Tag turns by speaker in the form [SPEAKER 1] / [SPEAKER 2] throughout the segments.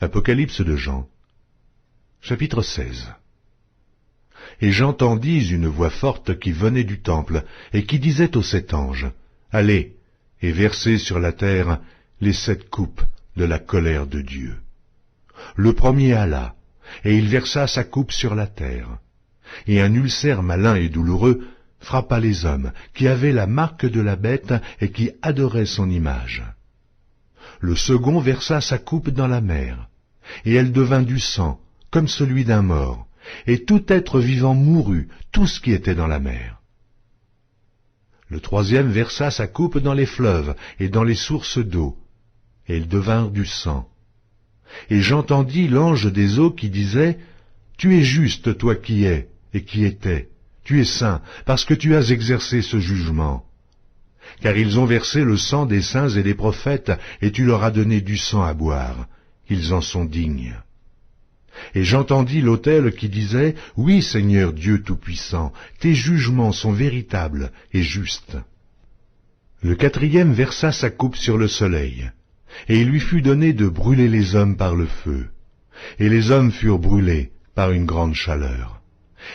[SPEAKER 1] Apocalypse de Jean, chapitre 16. Et j'entendis une voix forte qui venait du temple, et qui disait aux 7 anges, « Allez, et versez sur la terre les 7 coupes de la colère de Dieu. » Le premier alla, et il versa sa coupe sur la terre. Et un ulcère malin et douloureux frappa les hommes, qui avaient la marque de la bête et qui adoraient son image. Le second versa sa coupe dans la mer, et elle devint du sang, comme celui d'un mort, et tout être vivant mourut, tout ce qui était dans la mer. Le troisième versa sa coupe dans les fleuves et dans les sources d'eau, et ils devinrent du sang. Et j'entendis l'ange des eaux qui disait, « Tu es juste, toi qui es, et qui étais, tu es saint, parce que tu as exercé ce jugement. Car ils ont versé le sang des saints et des prophètes, et tu leur as donné du sang à boire. Ils en sont dignes. » Et j'entendis l'autel qui disait, « Oui, Seigneur Dieu Tout-Puissant, tes jugements sont véritables et justes. » Le quatrième versa sa coupe sur le soleil, et il lui fut donné de brûler les hommes par le feu. Et les hommes furent brûlés par une grande chaleur.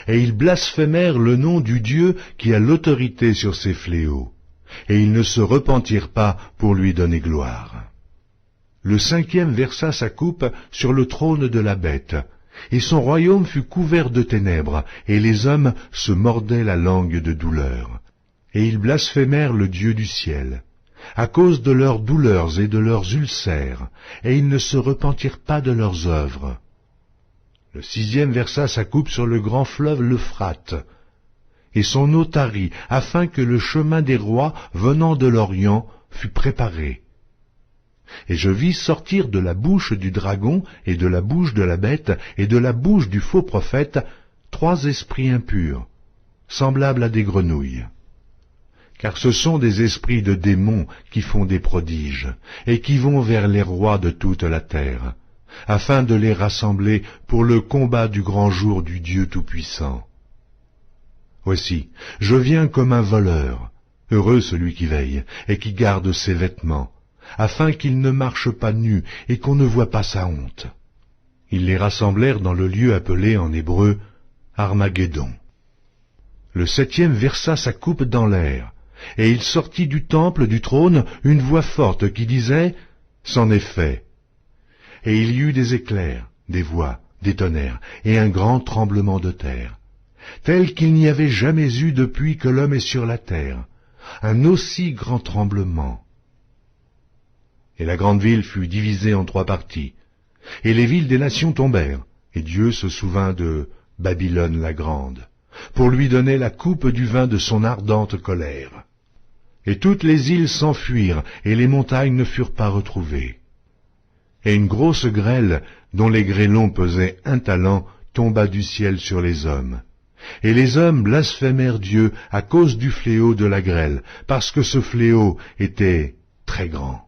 [SPEAKER 1] Et ils blasphémèrent le nom du Dieu qui a l'autorité sur ces fléaux, et ils ne se repentirent pas pour lui donner gloire. Le cinquième versa sa coupe sur le trône de la bête, et son royaume fut couvert de ténèbres, et les hommes se mordaient la langue de douleur. Et ils blasphémèrent le Dieu du ciel, à cause de leurs douleurs et de leurs ulcères, et ils ne se repentirent pas de leurs œuvres. Le sixième versa sa coupe sur le grand fleuve l'Euphrate, et son eau tarit, afin que le chemin des rois venant de l'Orient fût préparé. Et je vis sortir de la bouche du dragon, et de la bouche de la bête, et de la bouche du faux prophète, 3 esprits impurs, semblables à des grenouilles. Car ce sont des esprits de démons qui font des prodiges, et qui vont vers les rois de toute la terre, afin de les rassembler pour le combat du grand jour du Dieu Tout-Puissant. Voici, je viens comme un voleur, heureux celui qui veille, et qui garde ses vêtements, afin qu'il ne marche pas nu, et qu'on ne voit pas sa honte. Ils les rassemblèrent dans le lieu appelé en hébreu Armageddon. Le septième versa sa coupe dans l'air, et il sortit du temple du trône une voix forte qui disait, « C'en est fait. » Et il y eut des éclairs, des voix, des tonnerres, et un grand tremblement de terre, tel qu'il n'y avait jamais eu depuis que l'homme est sur la terre, un aussi grand tremblement. Et la grande ville fut divisée en 3 parties, et les villes des nations tombèrent, et Dieu se souvint de Babylone la grande, pour lui donner la coupe du vin de son ardente colère. Et toutes les îles s'enfuirent, et les montagnes ne furent pas retrouvées. Et une grosse grêle, dont les grêlons pesaient 1 talent, tomba du ciel sur les hommes. Et les hommes blasphémèrent Dieu à cause du fléau de la grêle, parce que ce fléau était très grand.